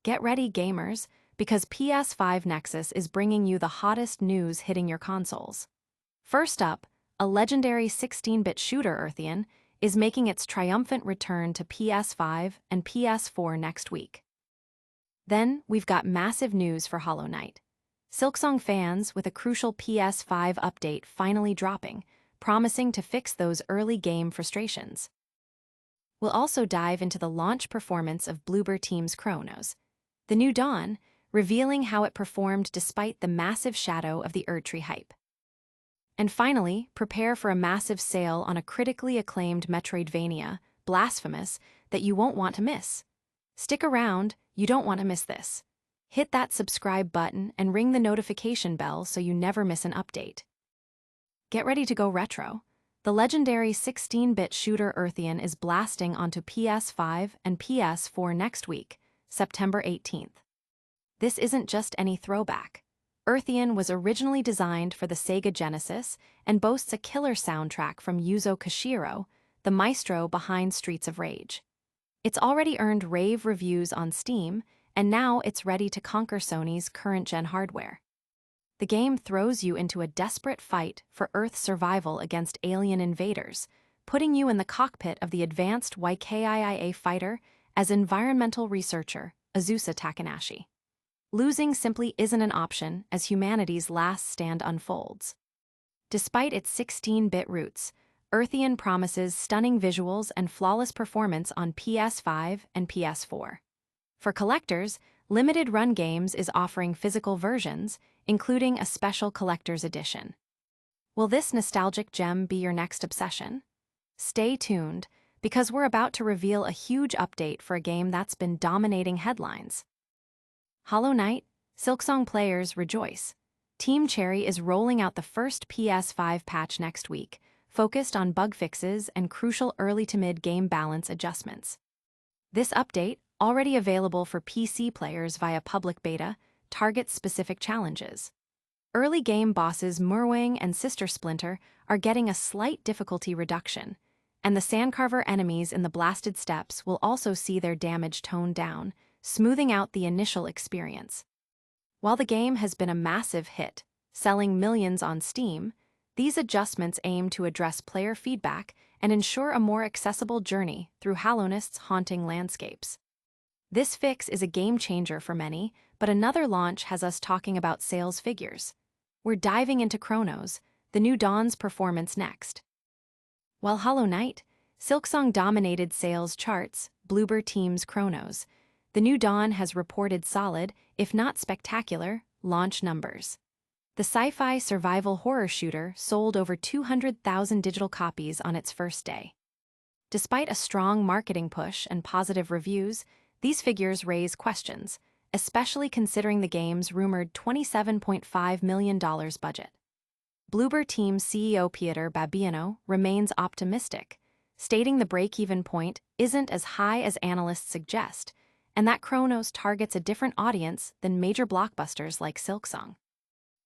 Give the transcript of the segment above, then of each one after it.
Get ready, gamers, because PS5 Nexus is bringing you the hottest news hitting your consoles. First up, a legendary 16-bit Shooter Earthion is making its triumphant return to PS5 and PS4 next week. Then, we've got massive news for Hollow Knight. Silksong fans with a crucial PS5 update finally dropping, promising to fix those early game frustrations. We'll also dive into the launch performance of Bloober team's Cronos, the new Dawn, revealing how it performed despite the massive shadow of the Erdtree hype. And finally, prepare for a massive sale on a critically acclaimed Metroidvania, Blasphemous, that you won't want to miss. Stick around, you don't want to miss this. Hit that subscribe button and ring the notification bell so you never miss an update. Get ready to go retro. The legendary 16-bit Shooter Earthion is blasting onto PS5 and PS4 next week, September 18th. This isn't just any throwback. Earthion was originally designed for the SEGA Genesis and boasts a killer soundtrack from Yuzo Koshiro, the maestro behind Streets of Rage. It's already earned rave reviews on Steam, and now it's ready to conquer Sony's current-gen hardware. The game throws you into a desperate fight for Earth's survival against alien invaders, putting you in the cockpit of the advanced YKIIA fighter as environmental researcher Azusa Takanashi. Losing simply isn't an option as humanity's last stand unfolds. Despite its 16-bit roots, Earthion promises stunning visuals and flawless performance on PS5 and PS4. For collectors, Limited Run Games is offering physical versions, including a special collector's edition. Will this nostalgic gem be your next obsession? Stay tuned, because we're about to reveal a huge update for a game that's been dominating headlines. Hollow Knight, Silksong players rejoice. Team Cherry is rolling out the first PS5 patch next week, focused on bug fixes and crucial early-to-mid game balance adjustments. This update, already available for PC players via public beta, targets specific challenges. Early game bosses Murwang and Sister Splinter are getting a slight difficulty reduction, and the Sandcarver enemies in the Blasted Steppes will also see their damage toned down, smoothing out the initial experience. While the game has been a massive hit, selling millions on Steam, these adjustments aim to address player feedback and ensure a more accessible journey through Hallownest's haunting landscapes. This fix is a game-changer for many, but another launch has us talking about sales figures. We're diving into Cronos, the new Dawn's performance next. While Hollow Knight, Silksong dominated sales charts, Bloober team's Cronos, the new Dawn has reported solid, if not spectacular, launch numbers. The sci-fi survival horror shooter sold over 200,000 digital copies on its first day. Despite a strong marketing push and positive reviews, these figures raise questions, especially considering the game's rumored $27.5 million budget. Bloober team CEO Piotr Babiano remains optimistic, stating the break-even point isn't as high as analysts suggest, and that Cronos targets a different audience than major blockbusters like Silksong.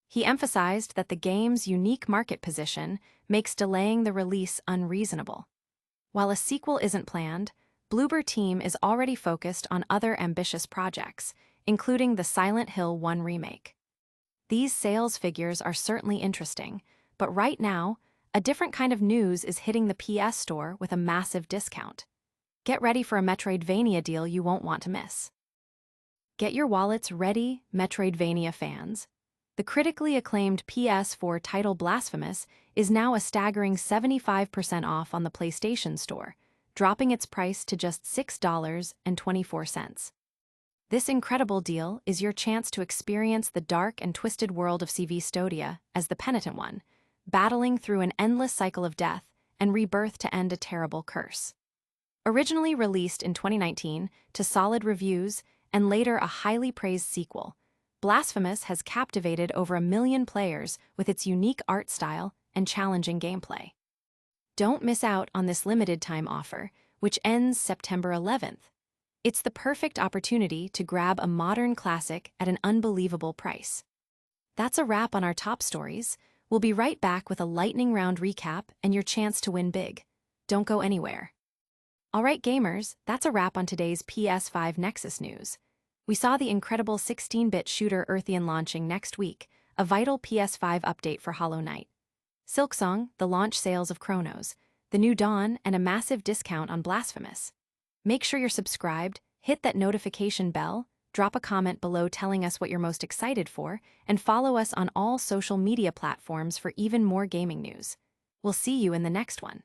He emphasized that the game's unique market position makes delaying the release unreasonable. While a sequel isn't planned, Bloober team is already focused on other ambitious projects, including the Silent Hill 1 remake. These sales figures are certainly interesting, but right now, a different kind of news is hitting the PS Store with a massive discount. Get ready for a Metroidvania deal you won't want to miss. Get your wallets ready, Metroidvania fans. The critically acclaimed PS4 title Blasphemous is now a staggering 75% off on the PlayStation Store, dropping its price to just $6.24. This incredible deal is your chance to experience the dark and twisted world of CV Stodia as the penitent one, battling through an endless cycle of death and rebirth to end a terrible curse. Originally released in 2019 to solid reviews and later a highly praised sequel, Blasphemous has captivated over 1 million players with its unique art style and challenging gameplay. Don't miss out on this limited-time offer, which ends September 11th. It's the perfect opportunity to grab a modern classic at an unbelievable price. That's a wrap on our top stories. We'll be right back with a lightning round recap and your chance to win big. Don't go anywhere. Alright gamers, that's a wrap on today's PS5 Nexus news. We saw the incredible 16-bit Shooter Earthion launching next week, a vital PS5 update for Hollow Knight. Silksong, the launch sales of Cronos, the new Dawn, and a massive discount on Blasphemous. Make sure you're subscribed, hit that notification bell, drop a comment below telling us what you're most excited for, and follow us on all social media platforms for even more gaming news. We'll see you in the next one.